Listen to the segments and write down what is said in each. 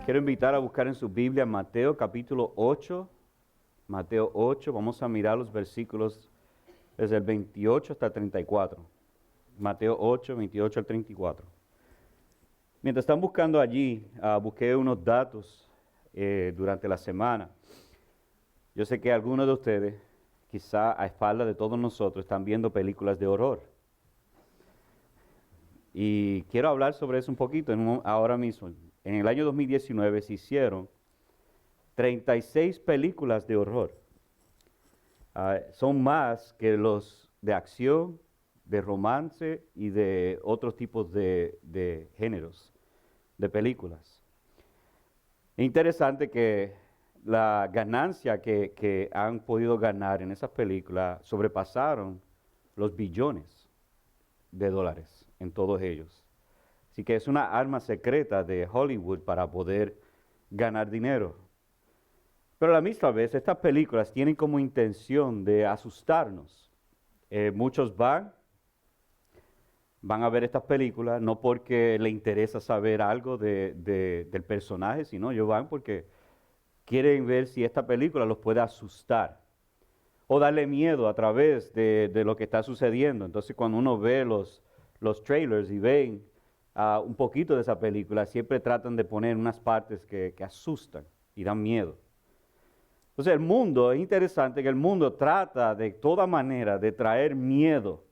Quiero invitar a buscar en su Biblia Mateo capítulo 8. Mateo 8, vamos a mirar los versículos desde el 28 hasta el 34. Mateo 8, 28 al 34. Mientras están buscando allí, busqué unos datos durante la semana. Yo sé que algunos de ustedes, quizá a espaldas de todos nosotros, están viendo películas de horror. Y quiero hablar sobre eso un poquito ahora mismo. En el año 2019 se hicieron 36 películas de horror. Son más que los de acción, de romance y de otros tipos de géneros de películas. Es interesante que la ganancia que han podido ganar en esas películas sobrepasaron los billones de dólares en todos ellos. Así que es una arma secreta de Hollywood para poder ganar dinero. Pero a la misma vez, estas películas tienen como intención de asustarnos. Muchos van a ver estas películas no porque les interesa saber algo del personaje, sino ellos van porque quieren ver si esta película los puede asustar o darle miedo a través de lo que está sucediendo. Entonces, cuando uno ve los trailers y ven un poquito de esa película, siempre tratan de poner unas partes que asustan y dan miedo. Entonces el mundo, es interesante que el mundo trata de toda manera de traer miedo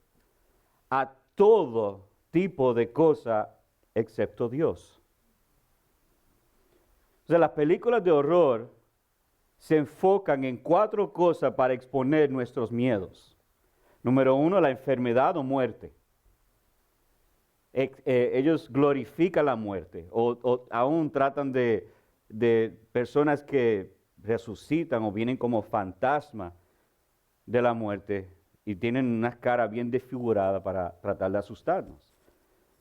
a todo tipo de cosa excepto Dios. Entonces las películas de horror se enfocan en 4 cosas para exponer nuestros miedos. Número 1, la enfermedad o muerte. Ellos glorifican la muerte o aún tratan de personas que resucitan o vienen como fantasma de la muerte y tienen unas caras bien desfiguradas para tratar de asustarnos.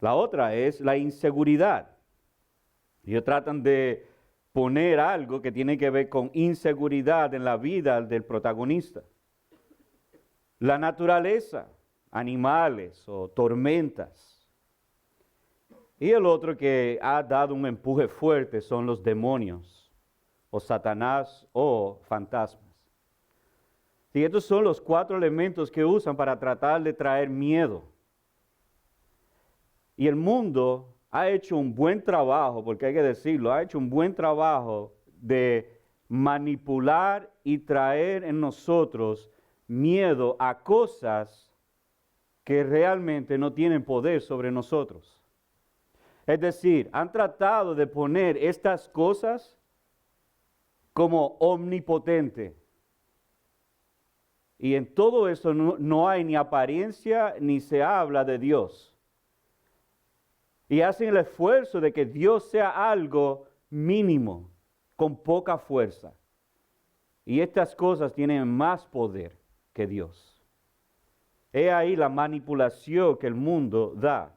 La otra es la inseguridad. Ellos tratan de poner algo que tiene que ver con inseguridad en la vida del protagonista. La naturaleza, animales o tormentas. Y el otro que ha dado un empuje fuerte son los demonios, o Satanás, o fantasmas. Y estos son los 4 elementos que usan para tratar de traer miedo. Y el mundo ha hecho un buen trabajo, porque hay que decirlo, ha hecho un buen trabajo de manipular y traer en nosotros miedo a cosas que realmente no tienen poder sobre nosotros. Es decir, han tratado de poner estas cosas como omnipotente. Y en todo eso no hay ni apariencia ni se habla de Dios. Y hacen el esfuerzo de que Dios sea algo mínimo, con poca fuerza. Y estas cosas tienen más poder que Dios. He ahí la manipulación que el mundo da.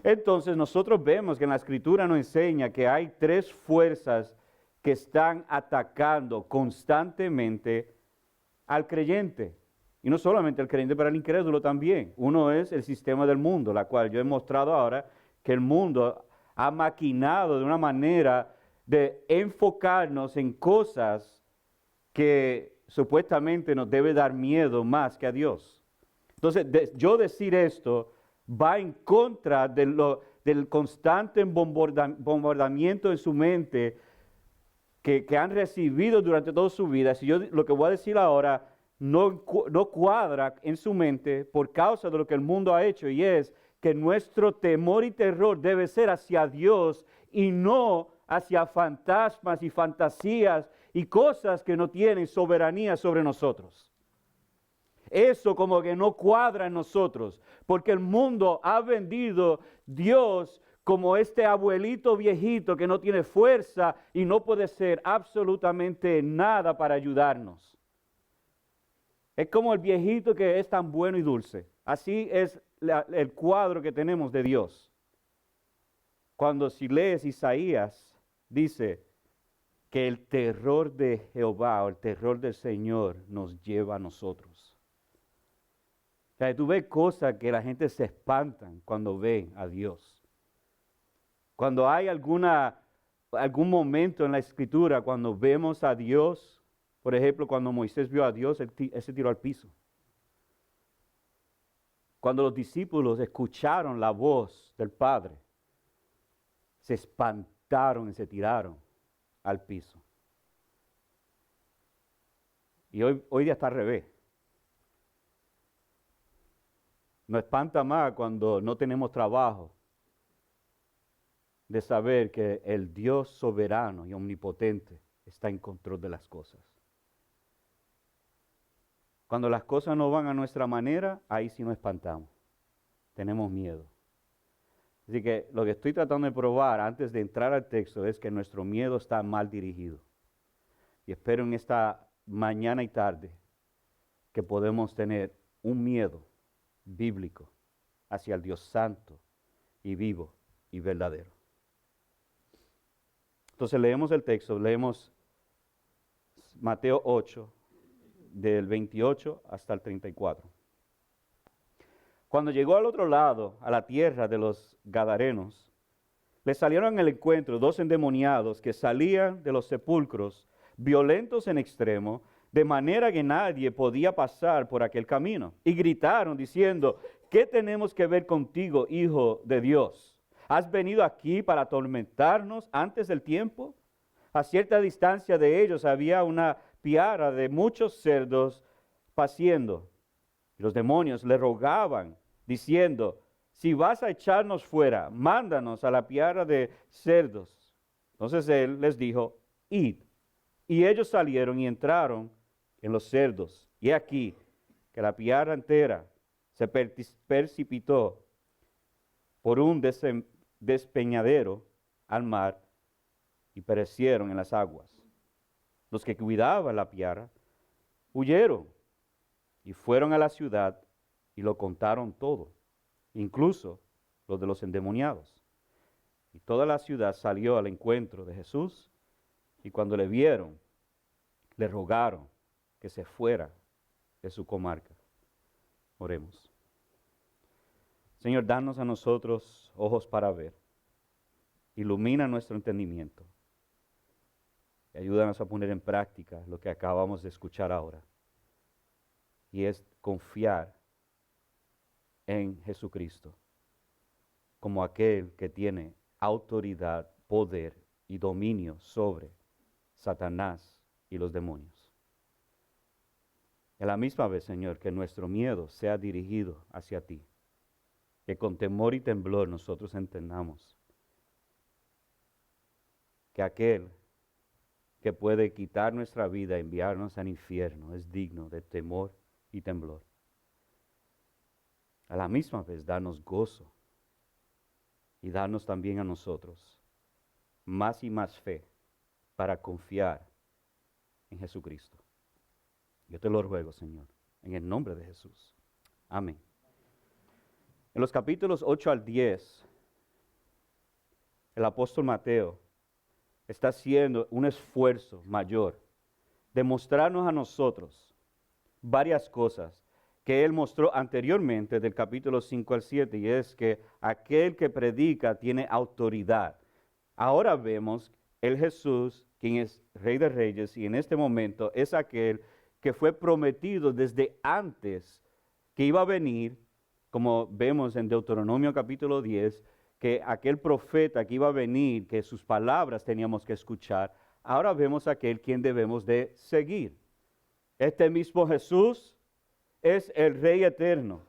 Entonces nosotros vemos que en la Escritura nos enseña que hay 3 fuerzas que están atacando constantemente al creyente. Y no solamente al creyente, pero al incrédulo también. Uno es el sistema del mundo, la cual yo he mostrado ahora que el mundo ha maquinado de una manera de enfocarnos en cosas que supuestamente nos debe dar miedo más que a Dios. Entonces, yo decir esto va en contra del constante bombardamiento en su mente que han recibido durante toda su vida. Si yo lo que voy a decir ahora no cuadra en su mente por causa de lo que el mundo ha hecho, y es que nuestro temor y terror debe ser hacia Dios y no hacia fantasmas y fantasías y cosas que no tienen soberanía sobre nosotros. Eso como que no cuadra en nosotros, porque el mundo ha vendido Dios como este abuelito viejito que no tiene fuerza y no puede hacer absolutamente nada para ayudarnos. Es como el viejito que es tan bueno y dulce. Así es el cuadro que tenemos de Dios. Cuando si lees Isaías, dice que el terror de Jehová o el terror del Señor nos lleva a nosotros. O sea, tú ves cosas que la gente se espantan cuando ven a Dios. Cuando hay alguna algún momento en la Escritura cuando vemos a Dios, por ejemplo, cuando Moisés vio a Dios, él se tiró al piso. Cuando los discípulos escucharon la voz del Padre, se espantaron y se tiraron al piso. Y hoy día está al revés. Nos espanta más cuando no tenemos trabajo de saber que el Dios soberano y omnipotente está en control de las cosas. Cuando las cosas no van a nuestra manera, ahí sí nos espantamos. Tenemos miedo. Así que lo que estoy tratando de probar antes de entrar al texto es que nuestro miedo está mal dirigido. Y espero en esta mañana y tarde que podemos tener un miedo bíblico hacia el Dios santo y vivo y verdadero. Entonces leemos el texto, leemos Mateo 8, del 28 hasta el 34. Cuando llegó al otro lado, a la tierra de los Gadarenos, le salieron al encuentro 2 endemoniados que salían de los sepulcros, violentos en extremo, de manera que nadie podía pasar por aquel camino. Y gritaron diciendo, ¿qué tenemos que ver contigo, Hijo de Dios? ¿Has venido aquí para atormentarnos antes del tiempo? A cierta distancia de ellos había una piara de muchos cerdos paciendo. Y los demonios le rogaban, diciendo, si vas a echarnos fuera, mándanos a la piara de cerdos. Entonces él les dijo, id. Y ellos salieron y entraron en los cerdos. Y aquí que la piara entera se precipitó por un despeñadero al mar y perecieron en las aguas. Los que cuidaban la piara huyeron y fueron a la ciudad y lo contaron todo, incluso los de los endemoniados. Y toda la ciudad salió al encuentro de Jesús y cuando le vieron, le rogaron que se fuera de su comarca. Oremos. Señor, danos a nosotros ojos para ver. Ilumina nuestro entendimiento. Y ayúdanos a poner en práctica lo que acabamos de escuchar ahora. Y es confiar en Jesucristo como aquel que tiene autoridad, poder y dominio sobre Satanás y los demonios. A la misma vez, Señor, que nuestro miedo sea dirigido hacia ti. Que con temor y temblor nosotros entendamos que aquel que puede quitar nuestra vida, enviarnos al infierno, es digno de temor y temblor. A la misma vez, danos gozo y danos también a nosotros más y más fe para confiar en Jesucristo. Yo te lo ruego, Señor, en el nombre de Jesús. Amén. En los capítulos 8 al 10, el apóstol Mateo está haciendo un esfuerzo mayor de mostrarnos a nosotros varias cosas que él mostró anteriormente del capítulo 5 al 7, y es que aquel que predica tiene autoridad. Ahora vemos el Jesús, quien es Rey de Reyes, y en este momento es aquel que fue prometido desde antes que iba a venir, como vemos en Deuteronomio capítulo 10, que aquel profeta que iba a venir, que sus palabras teníamos que escuchar, ahora vemos aquel quien debemos de seguir. Este mismo Jesús es el Rey eterno.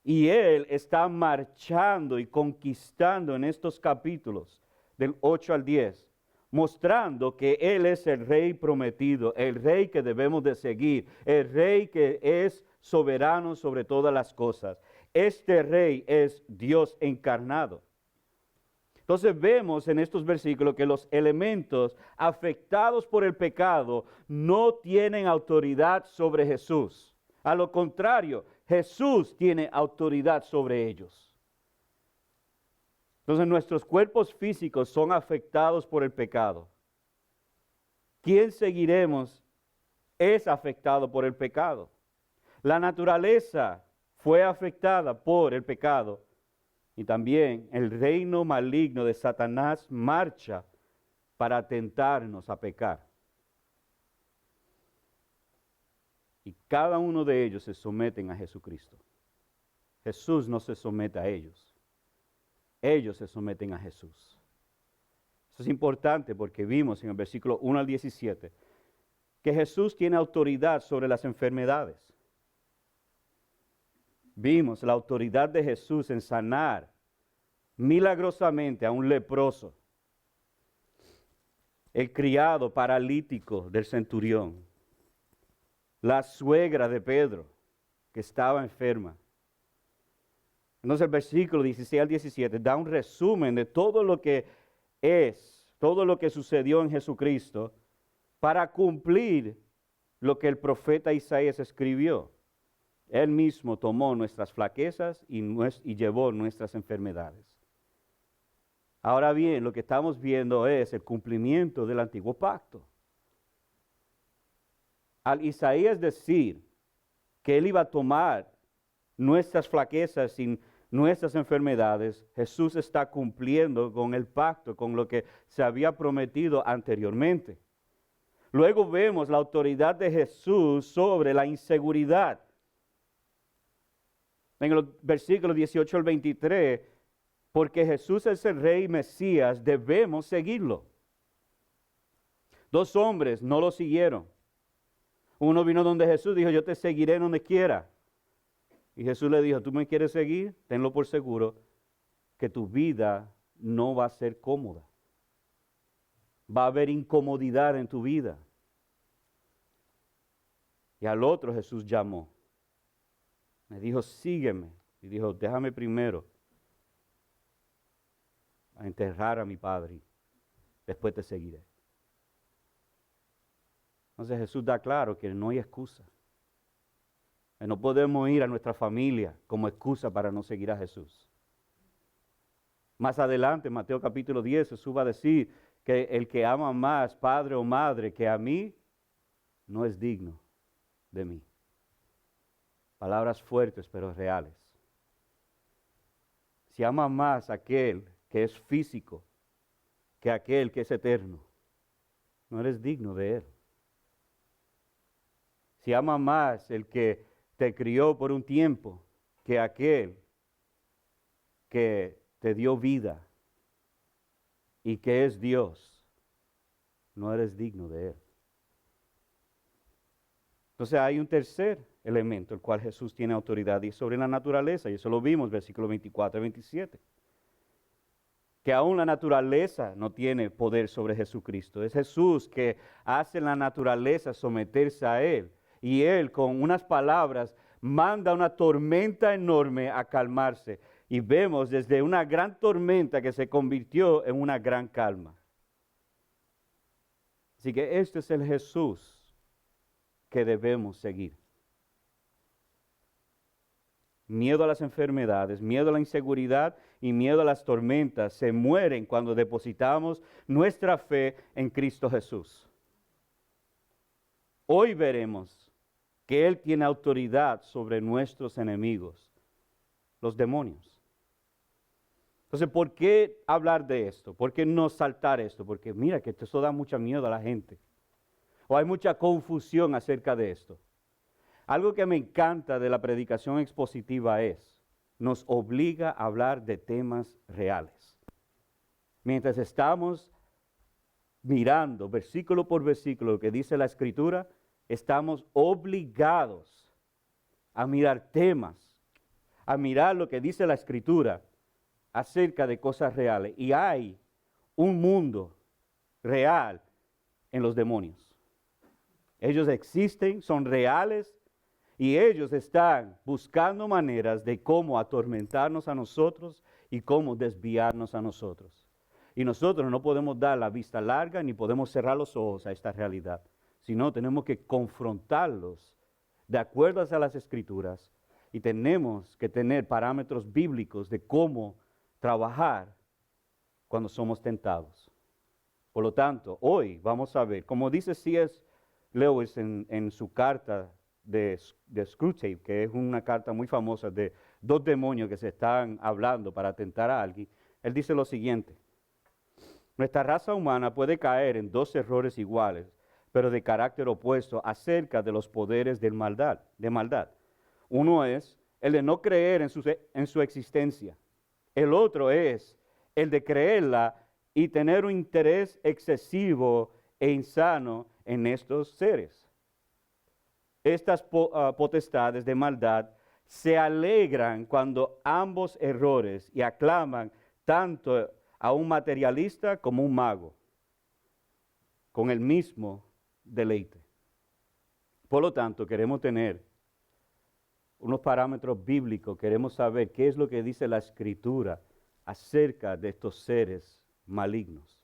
Y Él está marchando y conquistando en estos capítulos del 8 al 10, mostrando que Él es el Rey prometido, el Rey que debemos de seguir, el Rey que es soberano sobre todas las cosas. Este Rey es Dios encarnado. Entonces vemos en estos versículos que los elementos afectados por el pecado no tienen autoridad sobre Jesús. A lo contrario, Jesús tiene autoridad sobre ellos. Entonces nuestros cuerpos físicos son afectados por el pecado. ¿Quién seguiremos es afectado por el pecado? La naturaleza fue afectada por el pecado y también el reino maligno de Satanás marcha para tentarnos a pecar. Y cada uno de ellos se someten a Jesucristo. Jesús no se somete a ellos. Ellos se someten a Jesús. Eso es importante porque vimos en el versículo 1 al 17 que Jesús tiene autoridad sobre las enfermedades. Vimos la autoridad de Jesús en sanar milagrosamente a un leproso, el criado paralítico del centurión, la suegra de Pedro, que estaba enferma. Entonces el versículo 16 al 17 da un resumen de todo lo que todo lo que sucedió en Jesucristo para cumplir lo que el profeta Isaías escribió. Él mismo tomó nuestras flaquezas y llevó nuestras enfermedades. Ahora bien, lo que estamos viendo es el cumplimiento del antiguo pacto. Al Isaías decir que Él iba a tomar nuestras flaquezas y nuestras enfermedades, Jesús está cumpliendo con el pacto, con lo que se había prometido anteriormente. Luego vemos la autoridad de Jesús sobre la inseguridad. En los versículos 18 al 23, porque Jesús es el Rey Mesías, debemos seguirlo. Dos hombres no lo siguieron. Uno vino donde Jesús, dijo, yo te seguiré donde quiera. Y Jesús le dijo, ¿tú me quieres seguir? Tenlo por seguro que tu vida no va a ser cómoda. Va a haber incomodidad en tu vida. Y al otro Jesús llamó. Me dijo, sígueme. Y dijo, déjame primero a enterrar a mi padre. Después te seguiré. Entonces Jesús da claro que no hay excusa. No podemos ir a nuestra familia como excusa para no seguir a Jesús. Más adelante, en Mateo capítulo 10, Jesús va a decir que el que ama más padre o madre que a mí, no es digno de mí. Palabras fuertes pero reales. Si ama más aquel que es físico que aquel que es eterno, no eres digno de él. Si ama más el que te crió por un tiempo que aquel que te dio vida y que es Dios, no eres digno de él. Entonces hay un tercer elemento, el cual Jesús tiene autoridad, y sobre la naturaleza, y eso lo vimos, versículos 24 y 27. Que aún la naturaleza no tiene poder sobre Jesucristo. Es Jesús que hace la naturaleza someterse a Él. Y Él con unas palabras manda una tormenta enorme a calmarse. Y vemos desde una gran tormenta que se convirtió en una gran calma. Así que este es el Jesús que debemos seguir. Miedo a las enfermedades, miedo a la inseguridad y miedo a las tormentas se mueren cuando depositamos nuestra fe en Cristo Jesús. Hoy veremos que Él tiene autoridad sobre nuestros enemigos, los demonios. Entonces, ¿por qué hablar de esto? ¿Por qué no saltar esto? Porque mira que esto da mucho miedo a la gente. O hay mucha confusión acerca de esto. Algo que me encanta de la predicación expositiva nos obliga a hablar de temas reales. Mientras estamos mirando versículo por versículo lo que dice la Escritura, estamos obligados a mirar temas, a mirar lo que dice la Escritura acerca de cosas reales. Y hay un mundo real en los demonios. Ellos existen, son reales, y ellos están buscando maneras de cómo atormentarnos a nosotros y cómo desviarnos a nosotros. Y nosotros no podemos dar la vista larga ni podemos cerrar los ojos a esta realidad, sino tenemos que confrontarlos de acuerdo a las Escrituras y tenemos que tener parámetros bíblicos de cómo trabajar cuando somos tentados. Por lo tanto, hoy vamos a ver, como dice C.S. Lewis en su carta de Screwtape, que es una carta muy famosa de dos demonios que se están hablando para tentar a alguien, él dice lo siguiente: Nuestra raza humana puede caer en dos errores iguales, pero de carácter opuesto acerca de los poderes de maldad. Uno es el de no creer en su existencia. El otro es el de creerla y tener un interés excesivo e insano en estos seres. Estas potestades de maldad se alegran cuando ambos errores y aclaman tanto a un materialista como un mago, con el mismo deleite. Por lo tanto, queremos tener unos parámetros bíblicos, queremos saber qué es lo que dice la Escritura acerca de estos seres malignos.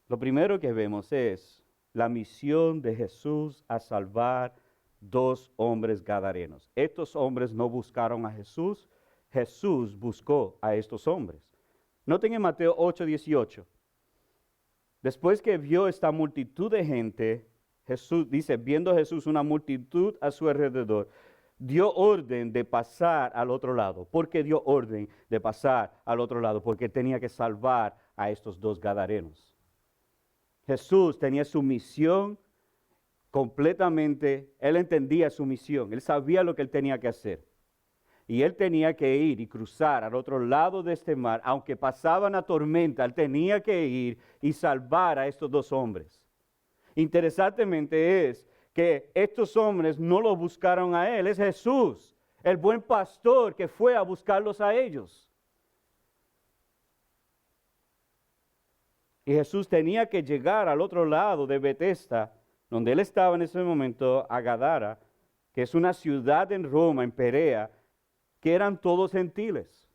Lo primero que vemos es la misión de Jesús a salvar dos hombres gadarenos. Estos hombres no buscaron a Jesús, Jesús buscó a estos hombres. Noten en Mateo 8:18. Después que vio esta multitud de gente, Jesús dice, viendo Jesús una multitud a su alrededor, dio orden de pasar al otro lado. ¿Por qué dio orden de pasar al otro lado? Porque tenía que salvar a estos dos gadarenos. Jesús tenía su misión completamente, él entendía su misión, él sabía lo que él tenía que hacer. Y él tenía que ir y cruzar al otro lado de este mar, aunque pasaba una tormenta, él tenía que ir y salvar a estos dos hombres. Interesantemente es que estos hombres no lo buscaron a él, es Jesús, el buen pastor que fue a buscarlos a ellos. Y Jesús tenía que llegar al otro lado de Betesda, donde él estaba en ese momento, a Gadara, que es una ciudad en Roma, en Perea, que eran todos gentiles.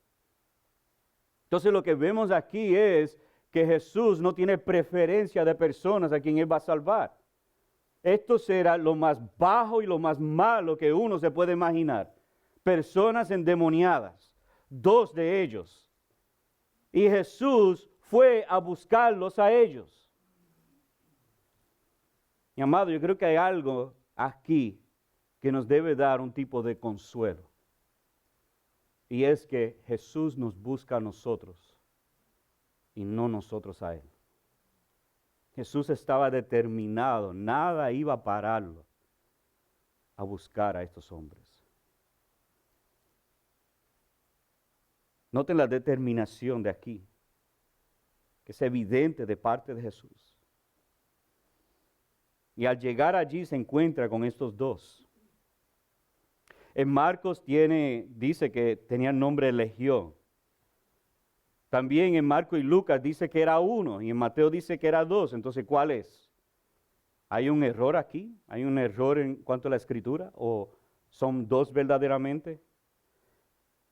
Entonces lo que vemos aquí es que Jesús no tiene preferencia de personas a quien él va a salvar. Esto será lo más bajo y lo más malo que uno se puede imaginar. Personas endemoniadas, dos de ellos. Y Jesús fue a buscarlos a ellos. Mi amado, yo creo que hay algo aquí que nos debe dar un tipo de consuelo. Y es que Jesús nos busca a nosotros y no nosotros a Él. Jesús estaba determinado, nada iba a pararlo a buscar a estos hombres. Noten la determinación de aquí, que es evidente de parte de Jesús. Y al llegar allí se encuentra con estos dos. En Marcos dice que tenía el nombre Legión. También en Marcos y Lucas dice que era uno, y en Mateo dice que era dos. Entonces, ¿cuál es? ¿Hay un error aquí? ¿Hay un error en cuanto a la escritura? ¿O son dos verdaderamente?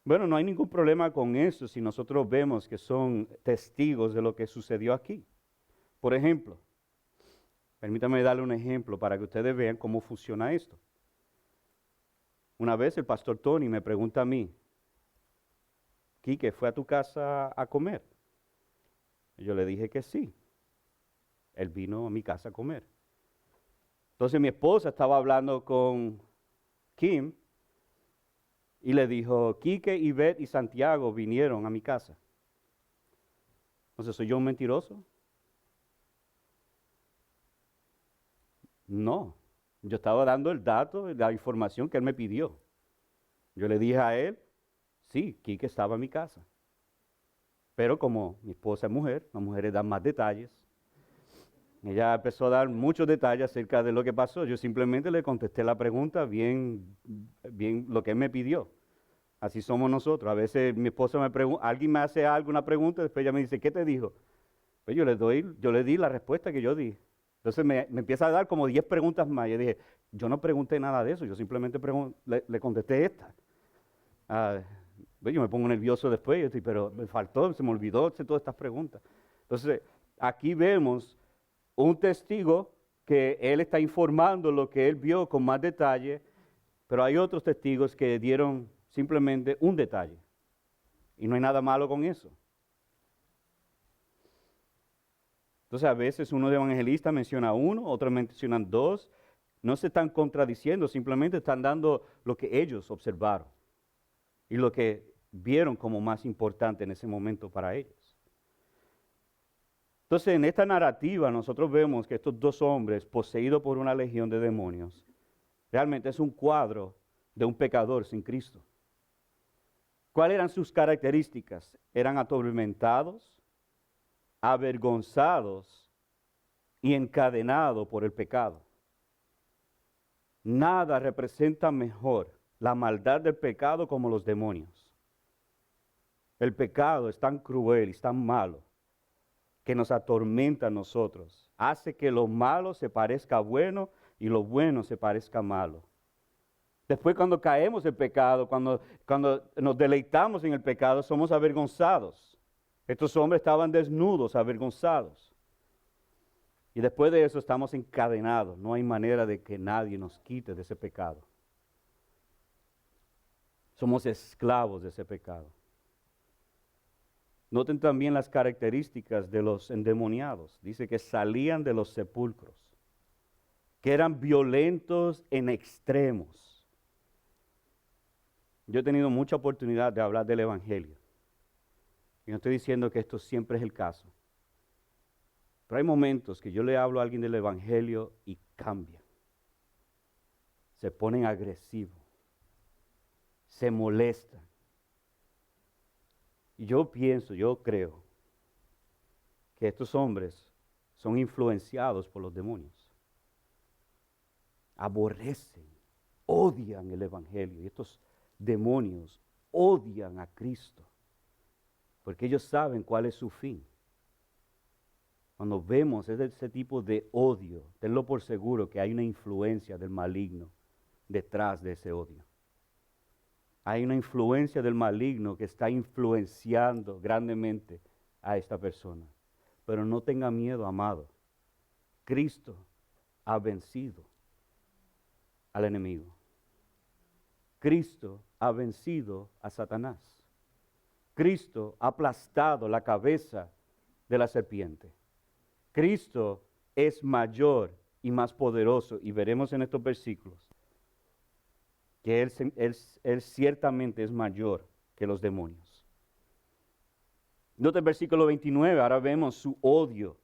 Bueno, no hay ningún problema con eso si nosotros vemos que son testigos de lo que sucedió aquí. Por ejemplo, permítame darle un ejemplo para que ustedes vean cómo funciona esto. Una vez el pastor Tony me pregunta a mí, Quique, ¿fue a tu casa a comer? Y yo le dije que sí. Él vino a mi casa a comer. Entonces mi esposa estaba hablando con Kim y le dijo, Quique, Ivette y Santiago vinieron a mi casa. Entonces, ¿soy yo un mentiroso? No. Yo estaba dando el dato, la información que él me pidió. Yo le dije a él, sí, Quique estaba en mi casa. Pero como mi esposa es mujer, las mujeres dan más detalles. Ella empezó a dar muchos detalles acerca de lo que pasó. Yo simplemente le contesté la pregunta bien lo que él me pidió. Así somos nosotros. A veces mi esposa me pregunta, alguien me hace una pregunta, después ella me dice, ¿qué te dijo? Pues yo le di la respuesta que yo di. Entonces me empieza a dar como 10 preguntas más. Yo dije, yo no pregunté nada de eso, yo simplemente le contesté esta. Yo me pongo nervioso después, yo digo, pero me faltó, se me olvidó hacer todas estas preguntas. Entonces, aquí vemos un testigo que él está informando lo que él vio con más detalle, pero hay otros testigos que dieron simplemente un detalle. Y no hay nada malo con eso. Entonces a veces uno de evangelistas menciona uno, otros mencionan dos. No se están contradiciendo, simplemente están dando lo que ellos observaron y lo que vieron como más importante en ese momento para ellos. Entonces, en esta narrativa nosotros vemos que estos dos hombres, poseídos por una legión de demonios, realmente es un cuadro de un pecador sin Cristo. ¿Cuáles eran sus características? Eran atormentados, avergonzados y encadenados por el pecado. Nada representa mejor la maldad del pecado como los demonios. El pecado es tan cruel y es tan malo que nos atormenta a nosotros. Hace que lo malo se parezca bueno y lo bueno se parezca malo. Después cuando caemos en pecado, cuando nos deleitamos en el pecado, somos avergonzados. Estos hombres estaban desnudos, avergonzados. Y después de eso estamos encadenados. No hay manera de que nadie nos quite de ese pecado. Somos esclavos de ese pecado. Noten también las características de los endemoniados. Dice que salían de los sepulcros, que eran violentos en extremos. Yo he tenido mucha oportunidad de hablar del Evangelio. Y no estoy diciendo que esto siempre es el caso. Pero hay momentos que yo le hablo a alguien del Evangelio y cambian. Se ponen agresivos. Se molestan. Y yo pienso, yo creo que estos hombres son influenciados por los demonios. Aborrecen, odian el Evangelio. Y estos demonios odian a Cristo. Porque ellos saben cuál es su fin. Cuando vemos ese tipo de odio, tenlo por seguro que hay una influencia del maligno detrás de ese odio. Hay una influencia del maligno que está influenciando grandemente a esta persona. Pero no tenga miedo, amado. Cristo ha vencido al enemigo. Cristo ha vencido a Satanás. Cristo ha aplastado la cabeza de la serpiente. Cristo es mayor y más poderoso, y veremos en estos versículos que Él ciertamente es mayor que los demonios. Nota el versículo 29, ahora vemos su odio.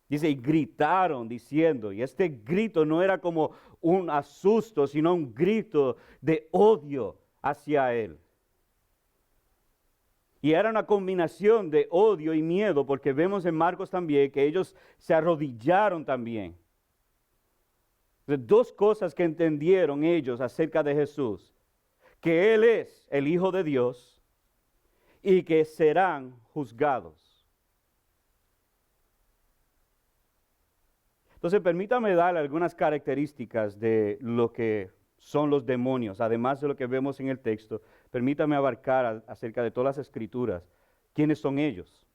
Dice, y gritaron diciendo, y este grito no era como un asusto, sino un grito de odio hacia Él. Y era una combinación de odio y miedo, porque vemos en Marcos también que ellos se arrodillaron también. Entonces, dos cosas que entendieron ellos acerca de Jesús: que Él es el Hijo de Dios y que serán juzgados. Entonces, permítame darle algunas características de lo que son los demonios, además de lo que vemos en el texto. Permítame abarcar acerca de todas las escrituras. ¿Quiénes son ellos?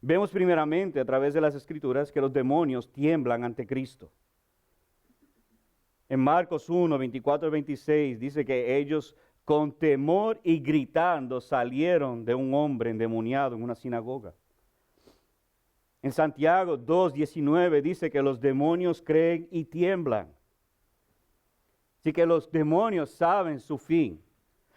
Vemos primeramente a través de las escrituras que los demonios tiemblan ante Cristo. En Marcos 1, 24 al 26 dice que ellos con temor y gritando salieron de un hombre endemoniado en una sinagoga. En Santiago 2, 19 dice que los demonios creen y tiemblan. Así que los demonios saben su fin.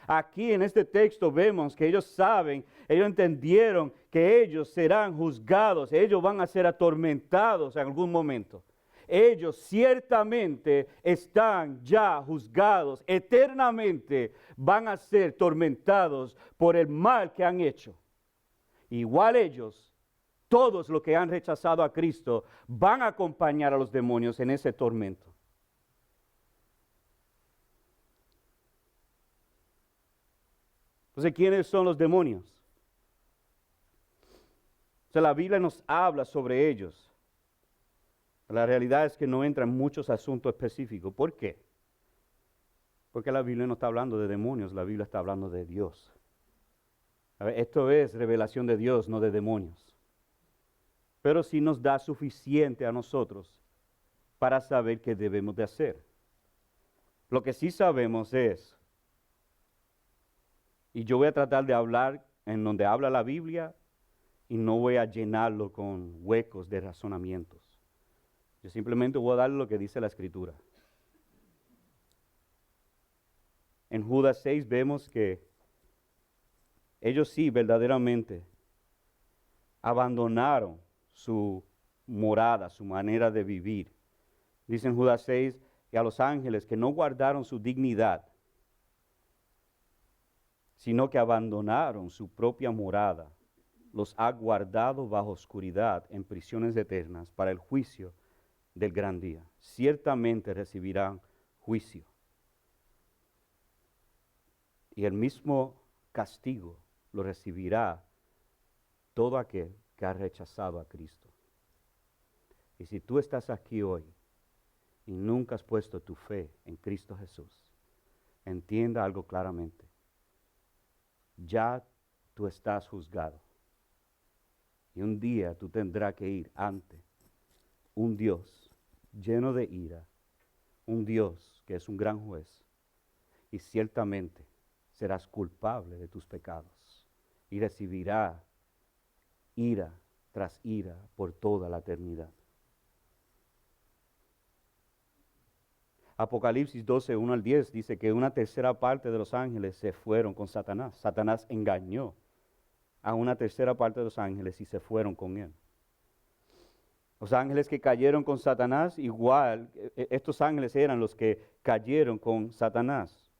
Aquí en este texto vemos que ellos saben, ellos entendieron que ellos serán juzgados, ellos van a ser atormentados en algún momento. Ellos ciertamente están ya juzgados, eternamente van a ser tormentados por el mal que han hecho. Igual ellos, todos los que han rechazado a Cristo, van a acompañar a los demonios en ese tormento. Entonces, ¿quiénes son los demonios? O sea, la Biblia nos habla sobre ellos. La realidad es que no entra en muchos asuntos específicos. ¿Por qué? Porque la Biblia no está hablando de demonios, la Biblia está hablando de Dios. A ver, esto es revelación de Dios, no de demonios. Pero sí nos da suficiente a nosotros para saber qué debemos de hacer. Lo que sí sabemos es, y yo voy a tratar de hablar en donde habla la Biblia y no voy a llenarlo con huecos de razonamientos. Yo simplemente voy a dar lo que dice la Escritura. En Judas 6 vemos que ellos sí verdaderamente abandonaron su morada, su manera de vivir. Dice en Judas 6 que a los ángeles que no guardaron su dignidad, sino que abandonaron su propia morada, los ha guardado bajo oscuridad en prisiones eternas para el juicio del gran día. Ciertamente recibirán juicio. Y el mismo castigo lo recibirá todo aquel que ha rechazado a Cristo. Y si tú estás aquí hoy y nunca has puesto tu fe en Cristo Jesús, entienda algo claramente. Ya tú estás juzgado. Y un día tú tendrás que ir ante un Dios lleno de ira, un Dios que es un gran juez, y ciertamente serás culpable de tus pecados y recibirás ira tras ira por toda la eternidad. Apocalipsis 12, 1 al 10 dice que una tercera parte de los ángeles se fueron con Satanás. Satanás engañó a una tercera parte de los ángeles y se fueron con él. Los ángeles que cayeron con Satanás, igual, estos ángeles eran los que cayeron con Satanás.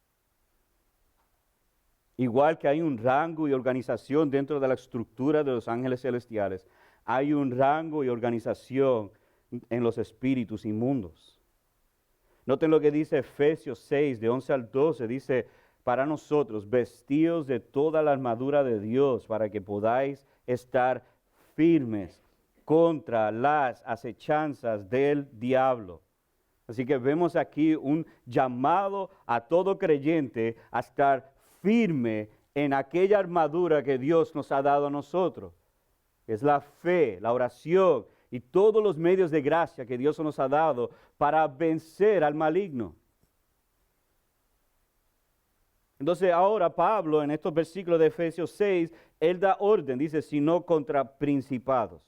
Igual que hay un rango y organización dentro de la estructura de los ángeles celestiales, hay un rango y organización en los espíritus inmundos. Noten lo que dice Efesios 6, de 11 al 12, dice, para nosotros, vestidos de toda la armadura de Dios, para que podáis estar firmes contra las acechanzas del diablo. Así que vemos aquí un llamado a todo creyente a estar firme en aquella armadura que Dios nos ha dado a nosotros. Es la fe, la oración y todos los medios de gracia que Dios nos ha dado para vencer al maligno. Entonces ahora Pablo en estos versículos de Efesios 6, él da orden, dice, sino contra principados,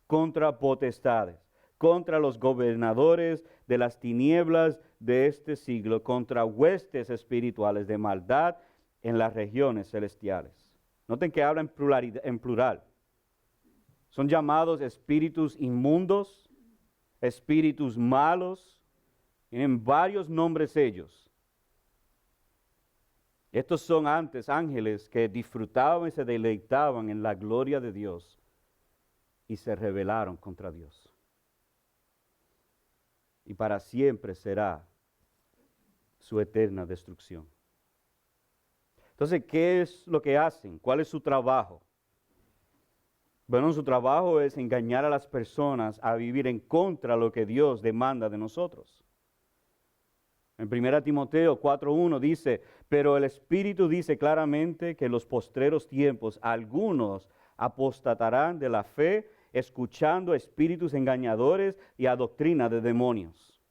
contra potestades, contra los gobernadores de las tinieblas de este siglo, contra huestes espirituales de maldad en las regiones celestiales. Noten que habla en plural. Son llamados espíritus inmundos, espíritus malos, tienen varios nombres ellos. Estos son antes ángeles que disfrutaban y se deleitaban en la gloria de Dios y se rebelaron contra Dios. Y para siempre será su eterna destrucción. Entonces, ¿qué es lo que hacen? ¿Cuál es su trabajo? Bueno, su trabajo es engañar a las personas a vivir en contra de lo que Dios demanda de nosotros. En 1 Timoteo 4:1 dice, pero el Espíritu dice claramente que en los postreros tiempos algunos apostatarán de la fe, escuchando espíritus engañadores y a doctrina de demonios.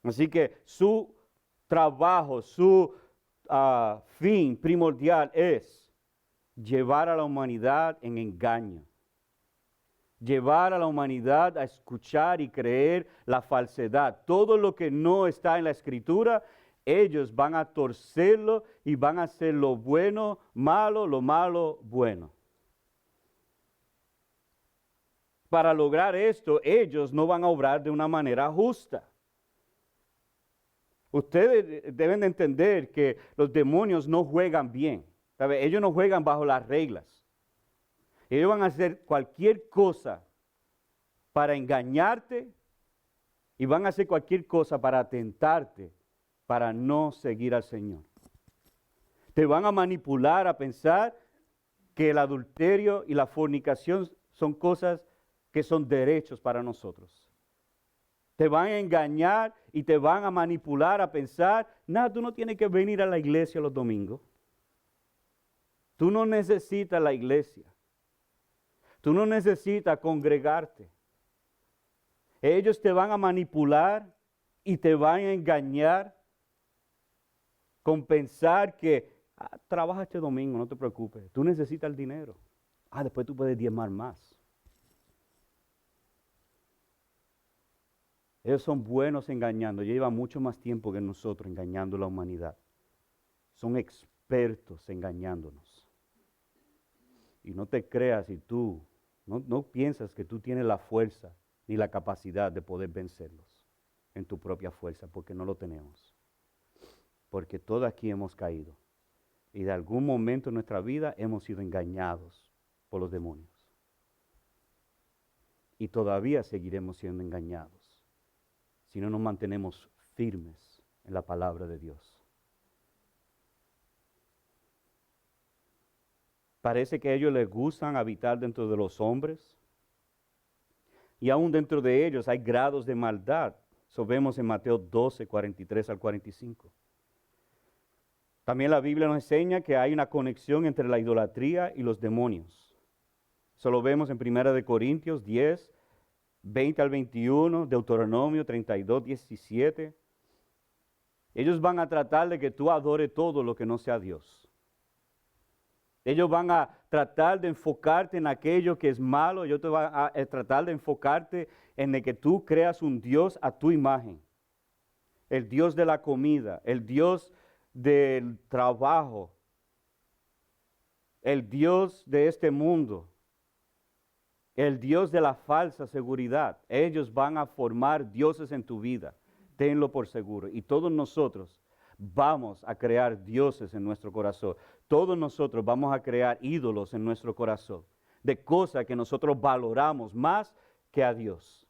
Así que su trabajo, su fin primordial es llevar a la humanidad en engaño. Llevar a la humanidad a escuchar y creer la falsedad. Todo lo que no está en la Escritura, ellos van a torcerlo y van a hacer lo bueno malo, lo malo bueno. Para lograr esto, ellos no van a obrar de una manera justa. Ustedes deben de entender que los demonios no juegan bien. ¿Sabe? Ellos no juegan bajo las reglas. Ellos van a hacer cualquier cosa para engañarte y van a hacer cualquier cosa para tentarte, para no seguir al Señor. Te van a manipular a pensar que el adulterio y la fornicación son cosas que son derechos para nosotros. Te van a engañar y te van a manipular a pensar, nada, tú no tienes que venir a la iglesia los domingos. Tú no necesitas la iglesia. Tú no necesitas congregarte. Ellos te van a manipular y te van a engañar con pensar que trabaja este domingo, no te preocupes. Tú necesitas el dinero. Después tú puedes diezmar más. Ellos son buenos engañando. Ellos llevan mucho más tiempo que nosotros engañando a la humanidad. Son expertos engañándonos. Y no te creas y tú, no piensas que tú tienes la fuerza ni la capacidad de poder vencerlos en tu propia fuerza, porque no lo tenemos. Porque todos aquí hemos caído. Y de algún momento en nuestra vida hemos sido engañados por los demonios. Y todavía seguiremos siendo engañados si no nos mantenemos firmes en la palabra de Dios. Parece que a ellos les gustan habitar dentro de los hombres. Y aún dentro de ellos hay grados de maldad. Eso vemos en Mateo 12, 43 al 45. También la Biblia nos enseña que hay una conexión entre la idolatría y los demonios. Eso lo vemos en 1 Corintios 10, 20 al 21, Deuteronomio 32, 17. Ellos van a tratar de que tú adores todo lo que no sea Dios. Ellos van a tratar de enfocarte en aquello que es malo. Ellos te van a tratar de enfocarte en el que tú creas un Dios a tu imagen. El Dios de la comida, el Dios del trabajo, el Dios de este mundo, el Dios de la falsa seguridad. Ellos van a formar dioses en tu vida. Tenlo por seguro. Y todos nosotros vamos a crear dioses en nuestro corazón. Todos nosotros vamos a crear ídolos en nuestro corazón, de cosas que nosotros valoramos más que a Dios.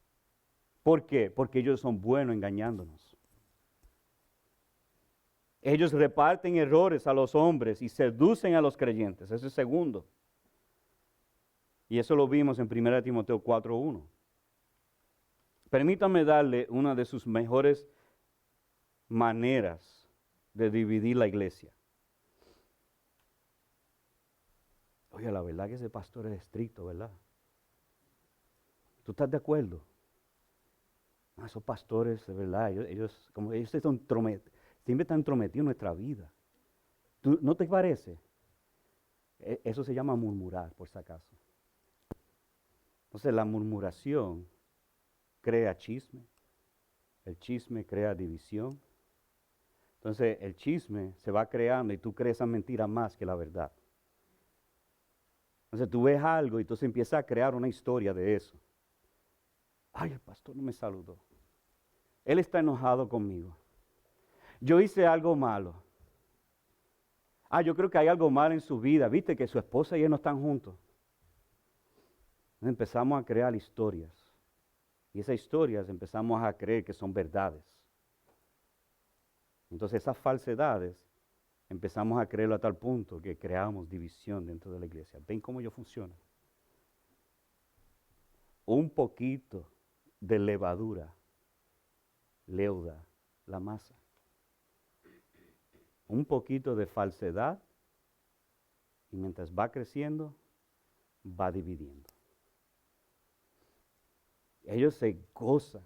¿Por qué? Porque ellos son buenos engañándonos. Ellos reparten errores a los hombres y seducen a los creyentes. Ese es segundo. Y eso lo vimos en 1 Timoteo 4:1. Permítame darle una de sus mejores maneras de dividir la iglesia. Oye, la verdad que ese pastor es estricto, ¿verdad? ¿Tú estás de acuerdo? No, esos pastores, de verdad, ellos siempre están entrometidos en nuestra vida. ¿No te parece? Eso se llama murmurar, por si acaso. Entonces la murmuración crea chisme, el chisme crea división. Entonces el chisme se va creando y tú crees esa mentira más que la verdad. Entonces tú ves algo y entonces empiezas a crear una historia de eso. Ay, el pastor no me saludó. Él está enojado conmigo. Yo hice algo malo. Yo creo que hay algo malo en su vida. Viste que su esposa y él no están juntos. Entonces empezamos a crear historias. Y esas historias empezamos a creer que son verdades. Entonces esas falsedades empezamos a creerlo a tal punto que creamos división dentro de la iglesia. ¿Ven cómo ello funciona? Un poquito de levadura leuda la masa. Un poquito de falsedad y mientras va creciendo, va dividiendo. Ellos se gozan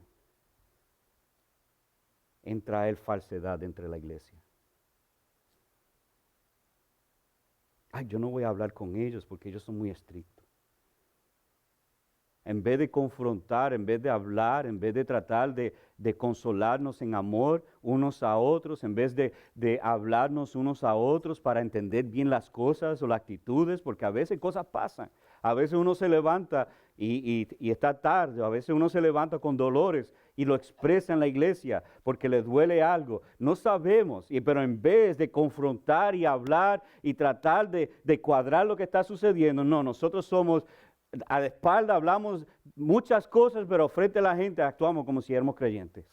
en traer falsedad entre la iglesia. Yo no voy a hablar con ellos porque ellos son muy estrictos. En vez de confrontar, en vez de hablar, en vez de tratar de consolarnos en amor unos a otros, en vez de hablarnos unos a otros para entender bien las cosas o las actitudes, porque a veces cosas pasan. A veces uno se levanta y está tarde, a veces uno se levanta con dolores y lo expresa en la iglesia porque le duele algo. No sabemos, pero en vez de confrontar y hablar y tratar de cuadrar lo que está sucediendo, no, nosotros somos... A la espalda hablamos muchas cosas, pero frente a la gente actuamos como si éramos creyentes.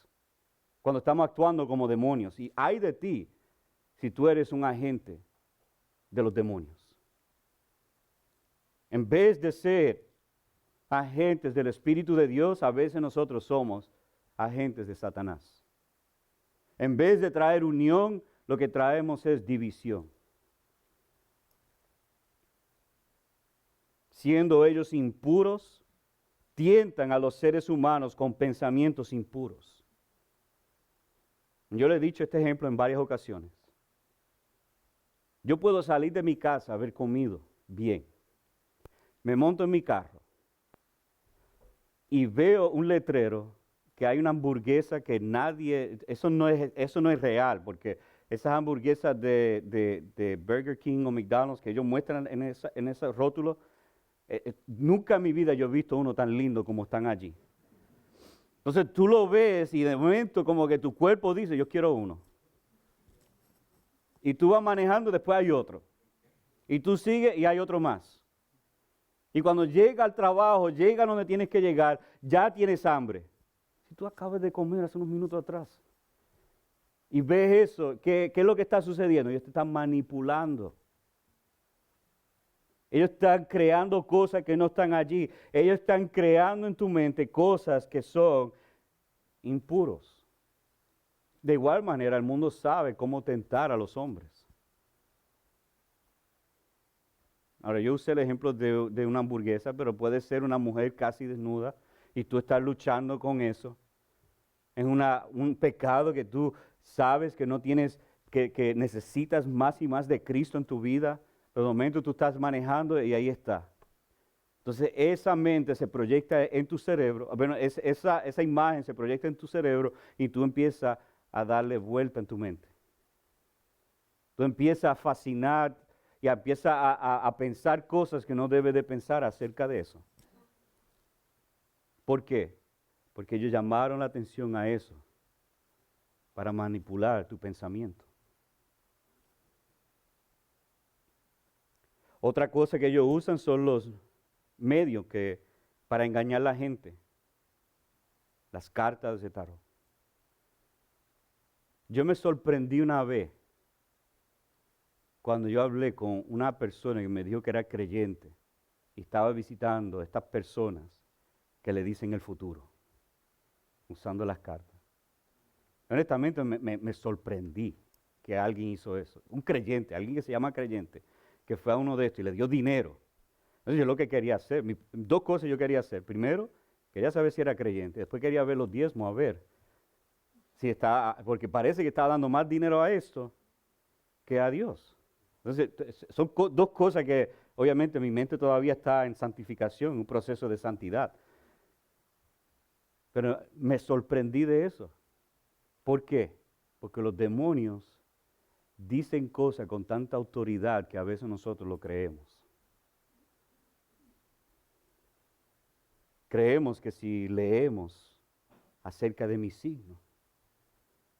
Cuando estamos actuando como demonios. Y hay de ti si tú eres un agente de los demonios. En vez de ser agentes del Espíritu de Dios, a veces nosotros somos agentes de Satanás. En vez de traer unión, lo que traemos es división. Siendo ellos impuros, tientan a los seres humanos con pensamientos impuros. Yo le he dicho este ejemplo en varias ocasiones. Yo puedo salir de mi casa, haber comido bien. Me monto en mi carro y veo un letrero que hay una hamburguesa que nadie, eso no es real, porque esas hamburguesas de Burger King o McDonald's que ellos muestran en ese rótulo, nunca en mi vida yo he visto uno tan lindo como están allí. Entonces tú lo ves y de momento como que tu cuerpo dice, yo quiero uno. Y tú vas manejando, después hay otro. Y tú sigues y hay otro más. Y cuando llega al trabajo, llega donde tienes que llegar, ya tienes hambre. Si tú acabas de comer hace unos minutos atrás y ves eso, ¿qué es lo que está sucediendo? Ellos te están manipulando. Ellos están creando cosas que no están allí. Ellos están creando en tu mente cosas que son impuros. De igual manera, el mundo sabe cómo tentar a los hombres. Ahora, yo usé el ejemplo de una hamburguesa, pero puede ser una mujer casi desnuda y tú estás luchando con eso. Es un pecado que tú sabes que no tienes, que necesitas más y más de Cristo en tu vida. Pero de momento tú estás manejando y ahí está. Entonces esa mente se proyecta en tu cerebro, bueno, esa imagen se proyecta en tu cerebro y tú empiezas a darle vuelta en tu mente. Tú empiezas a fascinar y empiezas a pensar cosas que no debes de pensar acerca de eso. ¿Por qué? Porque ellos llamaron la atención a eso para manipular tu pensamiento. Otra cosa que ellos usan son los medios para engañar a la gente. Las cartas de tarot. Yo me sorprendí una vez cuando yo hablé con una persona que me dijo que era creyente y estaba visitando a estas personas que le dicen el futuro, usando las cartas. Honestamente me sorprendí que alguien hizo eso. Un creyente, alguien que se llama creyente, que fue a uno de estos y le dio dinero. Entonces yo lo que quería hacer, dos cosas yo quería hacer. Primero, quería saber si era creyente. Después quería ver los diezmos, a ver si está, porque parece que está dando más dinero a esto que a Dios. Entonces, son dos cosas que obviamente mi mente todavía está en santificación, en un proceso de santidad. Pero me sorprendí de eso. ¿Por qué? Porque los demonios dicen cosas con tanta autoridad que a veces nosotros lo creemos. Creemos que si leemos acerca de mi signo,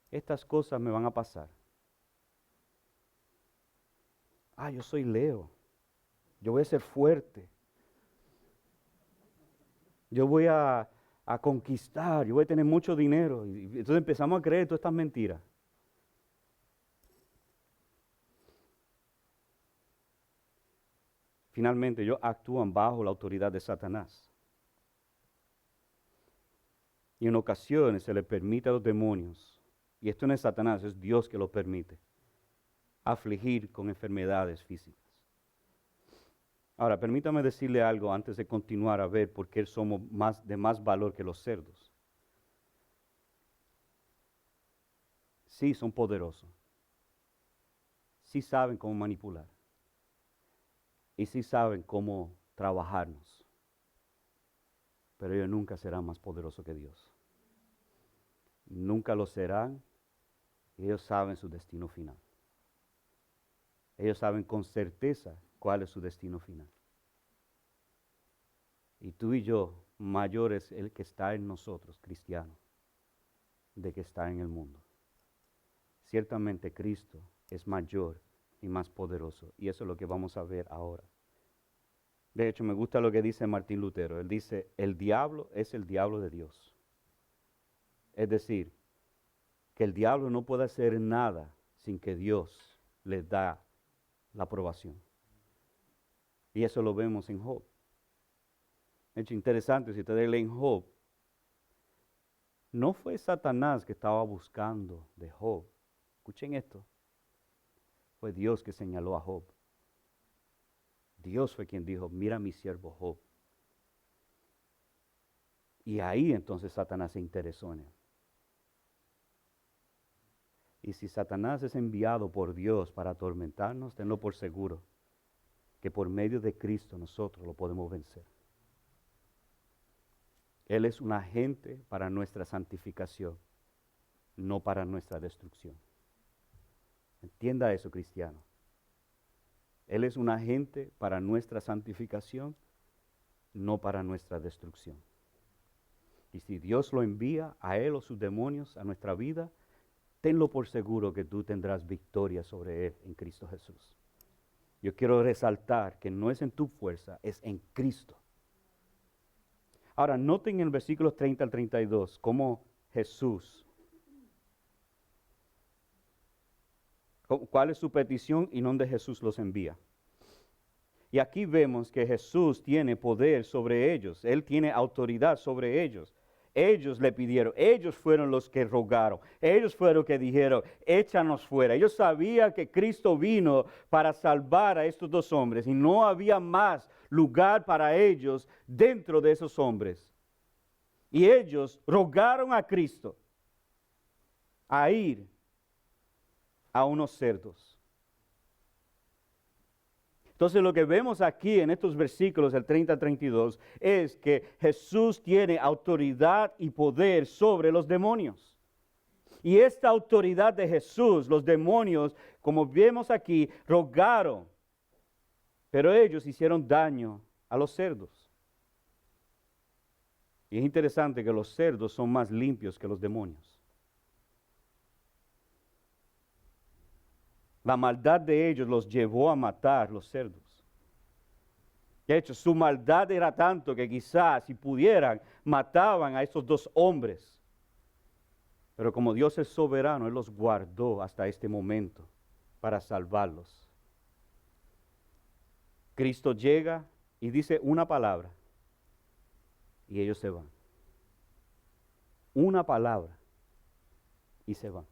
estas cosas me van a pasar. Yo soy Leo. Yo voy a ser fuerte. Yo voy a conquistar. Yo voy a tener mucho dinero. Y entonces empezamos a creer todas estas mentiras. Finalmente, ellos actúan bajo la autoridad de Satanás. Y en ocasiones se le permite a los demonios, y esto no es Satanás, es Dios que lo permite, afligir con enfermedades físicas. Ahora, permítame decirle algo antes de continuar a ver por qué somos de más valor que los cerdos. Sí, son poderosos. Sí saben cómo manipular. Y sí saben cómo trabajarnos. Pero ellos nunca serán más poderosos que Dios. Nunca lo serán. Ellos saben su destino final. Ellos saben con certeza cuál es su destino final. Y tú y yo, mayor es el que está en nosotros, cristianos, de que está en el mundo. Ciertamente Cristo es mayor y más poderoso. Y eso es lo que vamos a ver ahora. De hecho, me gusta lo que dice Martín Lutero. Él dice, el diablo es el diablo de Dios. Es decir, que el diablo no puede hacer nada sin que Dios le da la aprobación. Y eso lo vemos en Job. De hecho, interesante, si ustedes leen Job, no fue Satanás que estaba buscando de Job. Escuchen esto. Fue Dios que señaló a Job. Dios fue quien dijo, mira a mi siervo Job. Y ahí entonces Satanás se interesó en él. Y si Satanás es enviado por Dios para atormentarnos, tenlo por seguro que por medio de Cristo nosotros lo podemos vencer. Él es un agente para nuestra santificación, no para nuestra destrucción. Entienda eso, cristiano. Él es un agente para nuestra santificación, no para nuestra destrucción. Y si Dios lo envía a él o sus demonios a nuestra vida, tenlo por seguro que tú tendrás victoria sobre él en Cristo Jesús. Yo quiero resaltar que no es en tu fuerza, es en Cristo. Ahora, noten en el versículo 30 al 32 cómo Jesús, cuál es su petición y dónde Jesús los envía. Y aquí vemos que Jesús tiene poder sobre ellos, Él tiene autoridad sobre ellos. Ellos le pidieron, ellos fueron los que rogaron, ellos fueron los que dijeron, échanos fuera. Ellos sabían que Cristo vino para salvar a estos dos hombres y no había más lugar para ellos dentro de esos hombres. Y ellos rogaron a Cristo a ir a unos cerdos. Entonces lo que vemos aquí en estos versículos del 30 al 32 es que Jesús tiene autoridad y poder sobre los demonios. Y esta autoridad de Jesús, los demonios, como vemos aquí, rogaron, pero ellos hicieron daño a los cerdos. Y es interesante que los cerdos son más limpios que los demonios. La maldad de ellos los llevó a matar los cerdos. De hecho, su maldad era tanto que quizás si pudieran, mataban a esos dos hombres. Pero como Dios es soberano, Él los guardó hasta este momento para salvarlos. Cristo llega y dice una palabra y ellos se van. Una palabra y se van.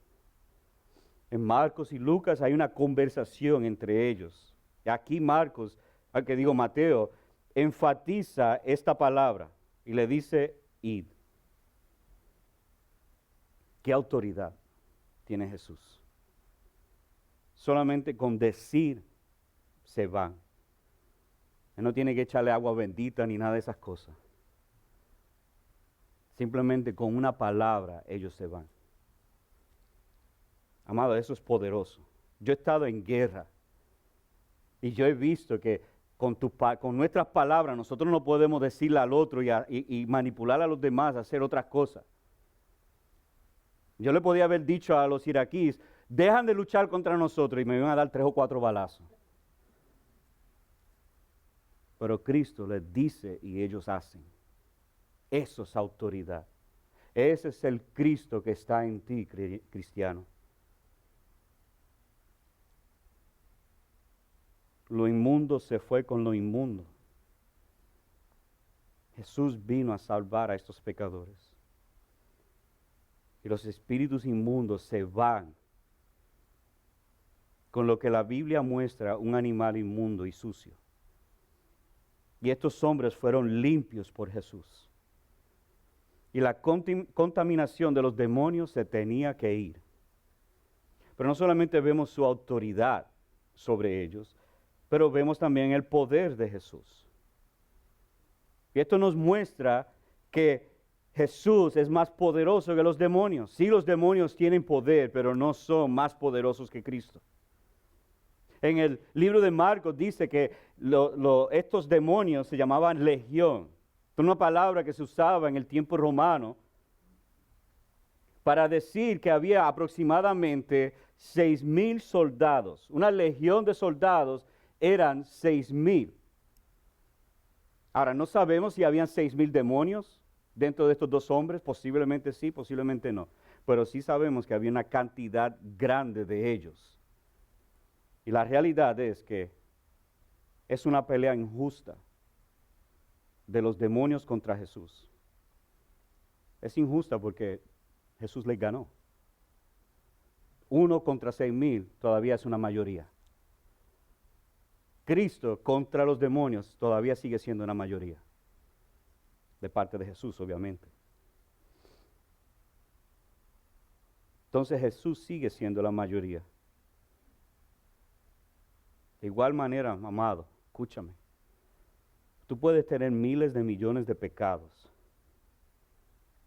En Marcos y Lucas hay una conversación entre ellos. Y aquí Mateo, enfatiza esta palabra y le dice, id. ¿Qué autoridad tiene Jesús? Solamente con decir se van. Él no tiene que echarle agua bendita ni nada de esas cosas. Simplemente con una palabra ellos se van. Amado, eso es poderoso. Yo he estado en guerra y yo he visto que con nuestras palabras nosotros no podemos decirle al otro y manipular a los demás a hacer otras cosas. Yo le podía haber dicho a los iraquíes, dejan de luchar contra nosotros y me iban a dar 3 o 4 balazos. Pero Cristo les dice y ellos hacen. Eso es autoridad. Ese es el Cristo que está en ti, cristiano. Lo inmundo se fue con lo inmundo. Jesús vino a salvar a estos pecadores. Y los espíritus inmundos se van con lo que la Biblia muestra un animal inmundo y sucio. Y estos hombres fueron limpios por Jesús. Y la contaminación de los demonios se tenía que ir. Pero no solamente vemos su autoridad sobre ellos, pero vemos también el poder de Jesús. Y esto nos muestra que Jesús es más poderoso que los demonios. Sí, los demonios tienen poder, pero no son más poderosos que Cristo. En el libro de Marcos dice que estos demonios se llamaban legión. Es una palabra que se usaba en el tiempo romano para decir que había aproximadamente 6,000 soldados. Una legión de soldados eran 6,000. Ahora, no sabemos si habían 6,000 demonios dentro de estos dos hombres. Posiblemente sí, posiblemente no. Pero sí sabemos que había una cantidad grande de ellos. Y la realidad es que es una pelea injusta de los demonios contra Jesús. Es injusta porque Jesús les ganó. 1 contra 6,000 todavía es una mayoría. Cristo contra los demonios todavía sigue siendo una mayoría. De parte de Jesús, obviamente. Entonces Jesús sigue siendo la mayoría. De igual manera, amado, escúchame. Tú puedes tener miles de millones de pecados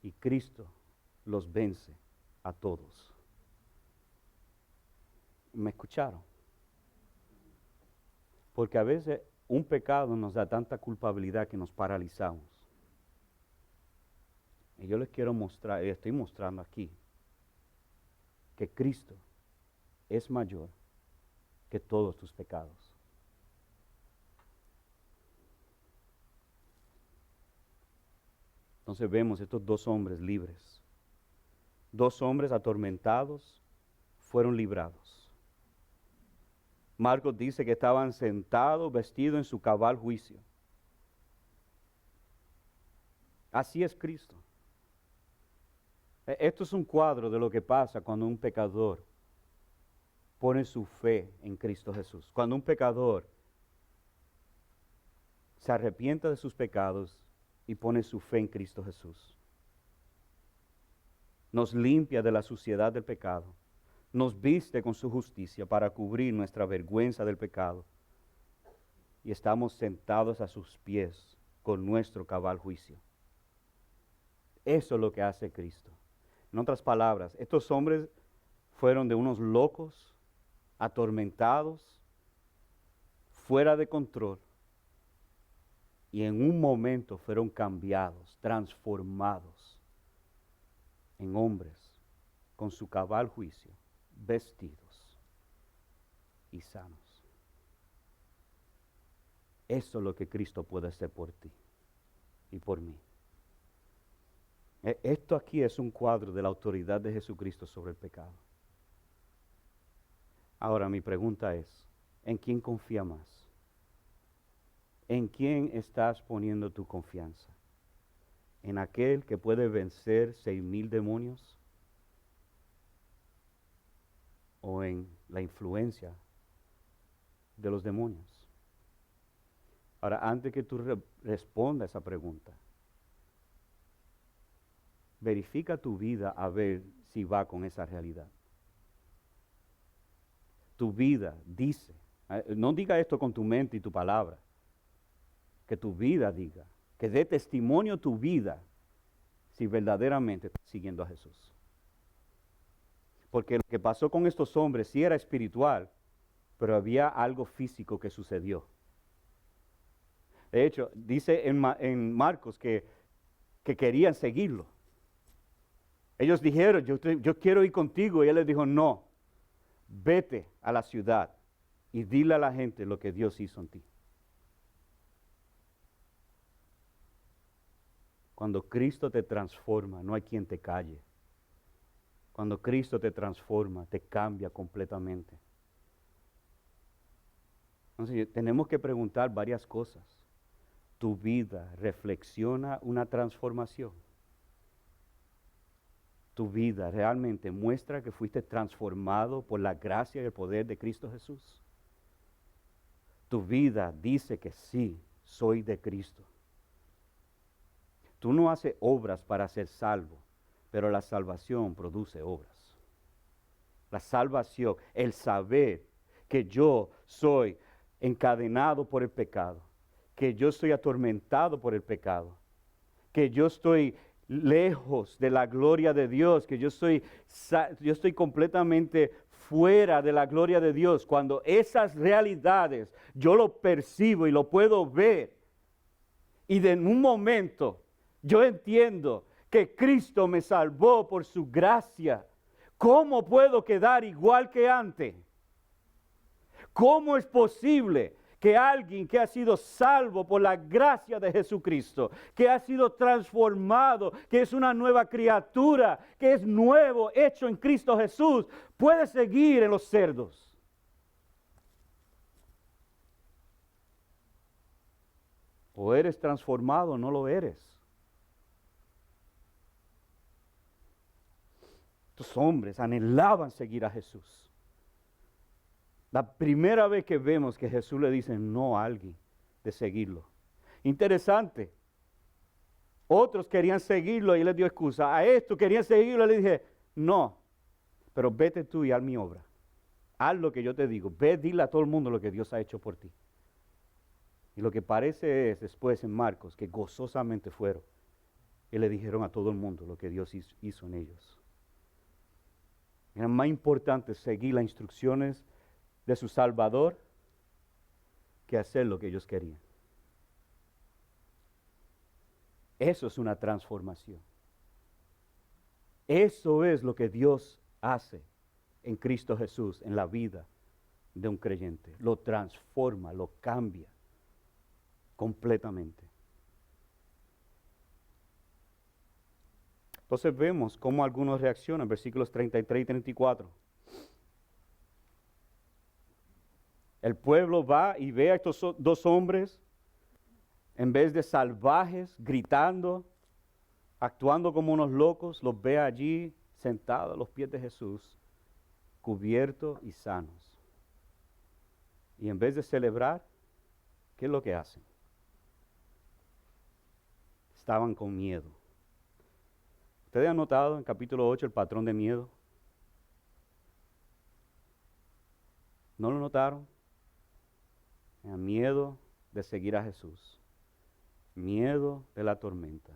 y Cristo los vence a todos. ¿Me escucharon? Porque a veces un pecado nos da tanta culpabilidad que nos paralizamos. Y yo les quiero mostrar, estoy mostrando aquí, que Cristo es mayor que todos tus pecados. Entonces vemos estos dos hombres libres. Dos hombres atormentados fueron librados. Marcos dice que estaban sentados, vestidos en su cabal juicio. Así es Cristo. Esto es un cuadro de lo que pasa cuando un pecador pone su fe en Cristo Jesús. Cuando un pecador se arrepiente de sus pecados y pone su fe en Cristo Jesús. Nos limpia de la suciedad del pecado. Nos viste con su justicia para cubrir nuestra vergüenza del pecado. Y estamos sentados a sus pies con nuestro cabal juicio. Eso es lo que hace Cristo. En otras palabras, estos hombres fueron de unos locos, atormentados, fuera de control. Y en un momento fueron cambiados, transformados en hombres con su cabal juicio, vestidos y sanos. Eso es lo que Cristo puede hacer por ti y por mí. Esto aquí es un cuadro de la autoridad de Jesucristo sobre el pecado. Ahora mi pregunta es, ¿en quién confía más? ¿En quién estás poniendo tu confianza? ¿En aquel que puede vencer 6,000 demonios? ¿O en la influencia de los demonios? Ahora, antes que tú respondas esa pregunta, verifica tu vida a ver si va con esa realidad. Tu vida dice, no diga esto con tu mente y tu palabra, que tu vida diga, que dé testimonio tu vida si verdaderamente estás siguiendo a Jesús. Porque lo que pasó con estos hombres sí era espiritual, pero había algo físico que sucedió. De hecho, dice en Marcos que querían seguirlo. Ellos dijeron, yo quiero ir contigo, y él les dijo, no, vete a la ciudad y dile a la gente lo que Dios hizo en ti. Cuando Cristo te transforma, no hay quien te calle. Cuando Cristo te transforma, te cambia completamente. Entonces, tenemos que preguntar varias cosas. ¿Tu vida reflexiona una transformación? ¿Tu vida realmente muestra que fuiste transformado por la gracia y el poder de Cristo Jesús? Tu vida dice que sí, soy de Cristo. Tú no haces obras para ser salvo, pero la salvación produce obras. La salvación, el saber que yo soy encadenado por el pecado, que yo estoy atormentado por el pecado, que yo estoy lejos de la gloria de Dios, que yo estoy completamente fuera de la gloria de Dios. Cuando esas realidades yo lo percibo y lo puedo ver, y de un momento yo entiendo que Cristo me salvó por su gracia, ¿cómo puedo quedar igual que antes? ¿Cómo es posible que alguien que ha sido salvo por la gracia de Jesucristo, que ha sido transformado, que es una nueva criatura, que es nuevo, hecho en Cristo Jesús, puede seguir en los cerdos? O eres transformado o no lo eres. Estos hombres anhelaban seguir a Jesús. La primera vez que vemos que Jesús le dice no a alguien de seguirlo. Interesante. Otros querían seguirlo y él les dio excusa. A estos querían seguirlo y le dije, no, pero vete tú y haz mi obra. Haz lo que yo te digo. Ve, dile a todo el mundo lo que Dios ha hecho por ti. Y lo que parece es después en Marcos que gozosamente fueron y le dijeron a todo el mundo lo que Dios hizo en ellos. Era más importante seguir las instrucciones de su Salvador que hacer lo que ellos querían. Eso es una transformación. Eso es lo que Dios hace en Cristo Jesús, en la vida de un creyente. Lo transforma, lo cambia completamente. Entonces vemos cómo algunos reaccionan, versículos 33 y 34. El pueblo va y ve a estos dos hombres, en vez de salvajes, gritando, actuando como unos locos, los ve allí sentados a los pies de Jesús, cubiertos y sanos. Y en vez de celebrar, ¿qué es lo que hacen? Estaban con miedo. ¿Ustedes han notado en capítulo 8 el patrón de miedo? ¿No lo notaron? Miedo de seguir a Jesús. Miedo de la tormenta.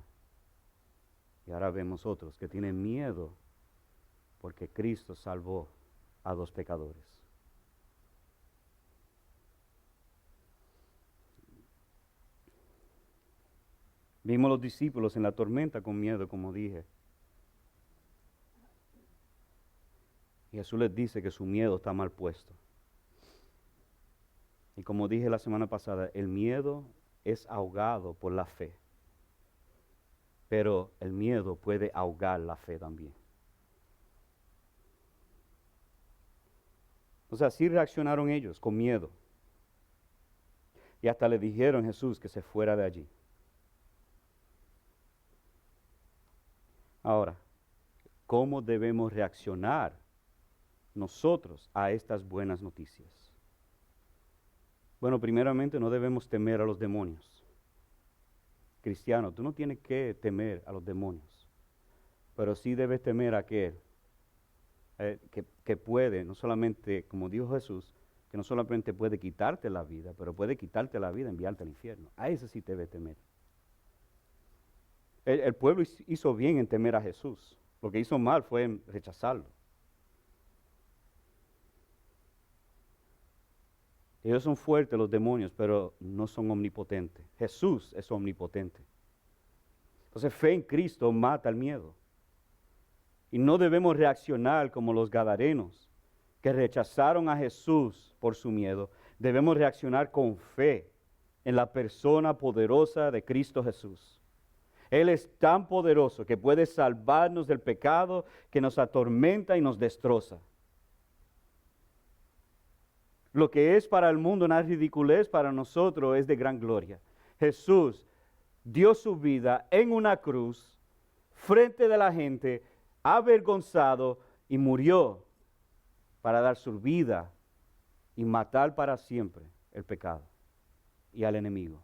Y ahora vemos otros que tienen miedo porque Cristo salvó a dos pecadores. Vimos los discípulos en la tormenta con miedo, como dije. Y Jesús les dice que su miedo está mal puesto. Y como dije la semana pasada, el miedo es ahogado por la fe. Pero el miedo puede ahogar la fe también. O sea, así reaccionaron ellos, con miedo. Y hasta le dijeron a Jesús que se fuera de allí. Ahora, ¿cómo debemos reaccionar nosotros a estas buenas noticias? Bueno, primeramente no debemos temer a los demonios. Cristiano, tú no tienes que temer a los demonios, pero sí debes temer a aquel que puede, no solamente, como dijo Jesús, que no solamente puede quitarte la vida, pero puede quitarte la vida y enviarte al infierno. A ese sí debes temer. El pueblo hizo bien en temer a Jesús. Lo que hizo mal fue en rechazarlo. Ellos son fuertes, los demonios, pero no son omnipotentes. Jesús es omnipotente. Entonces, fe en Cristo mata el miedo. Y no debemos reaccionar como los gadarenos, que rechazaron a Jesús por su miedo. Debemos reaccionar con fe en la persona poderosa de Cristo Jesús. Él es tan poderoso que puede salvarnos del pecado que nos atormenta y nos destroza. Lo que es para el mundo una ridiculez, para nosotros es de gran gloria. Jesús dio su vida en una cruz, frente de la gente, avergonzado, y murió para dar su vida y matar para siempre el pecado y al enemigo.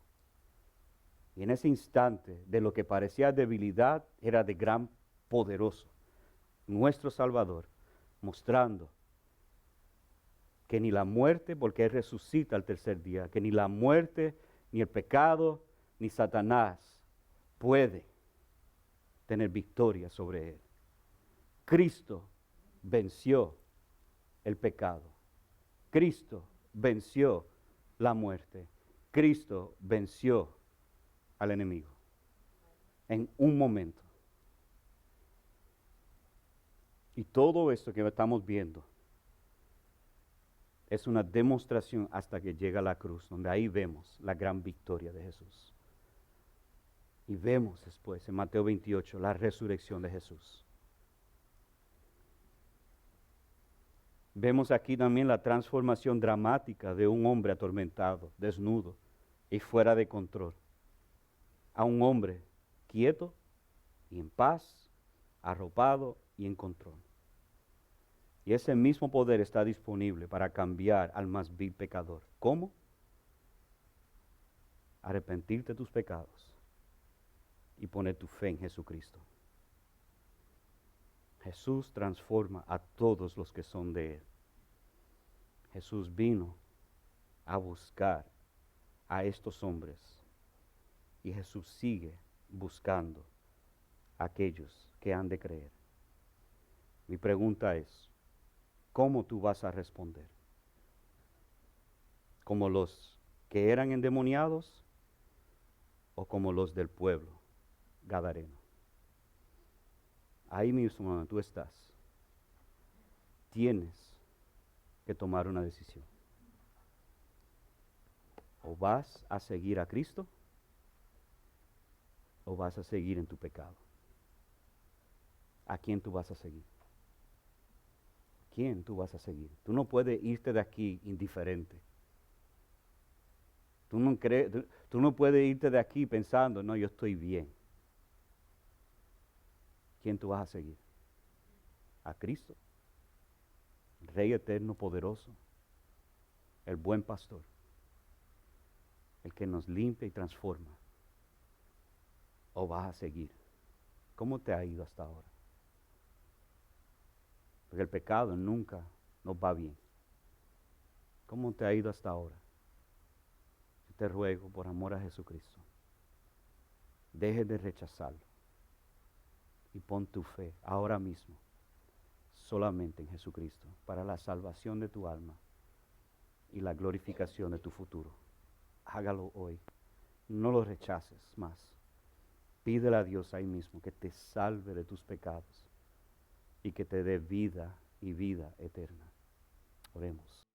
Y en ese instante, de lo que parecía debilidad, era de gran poderoso. Nuestro Salvador, mostrando que ni la muerte, porque Él resucita al tercer día, que ni la muerte, ni el pecado, ni Satanás puede tener victoria sobre Él. Cristo venció el pecado. Cristo venció la muerte. Cristo venció al enemigo en un momento. Y todo esto que estamos viendo es una demostración hasta que llega a la cruz, donde ahí vemos la gran victoria de Jesús. Y vemos después en Mateo 28 la resurrección de Jesús. Vemos aquí también la transformación dramática de un hombre atormentado, desnudo y fuera de control, a un hombre quieto y en paz, arropado y en control. Y ese mismo poder está disponible para cambiar al más vil pecador. ¿Cómo? Arrepentirte de tus pecados y poner tu fe en Jesucristo. Jesús transforma a todos los que son de Él. Jesús vino a buscar a estos hombres y Jesús sigue buscando a aquellos que han de creer. Mi pregunta es, ¿cómo tú vas a responder? ¿Como los que eran endemoniados o como los del pueblo gadareno? Ahí mismo donde tú estás, tienes que tomar una decisión. O vas a seguir a Cristo o vas a seguir en tu pecado. ¿A quién tú vas a seguir? ¿Quién tú vas a seguir? Tú no puedes irte de aquí indiferente. Tú no puedes irte de aquí pensando, no, yo estoy bien. ¿Quién tú vas a seguir? A Cristo, el Rey eterno, poderoso, el buen pastor, el que nos limpia y transforma. ¿O vas a seguir? ¿Cómo te ha ido hasta ahora? Porque el pecado nunca nos va bien. ¿Cómo te ha ido hasta ahora? Yo te ruego por amor a Jesucristo, deje de rechazarlo y pon tu fe ahora mismo solamente en Jesucristo para la salvación de tu alma y la glorificación de tu futuro. Hágalo hoy. No lo rechaces más. Pídele a Dios ahí mismo que te salve de tus pecados y que te dé vida y vida eterna. Oremos.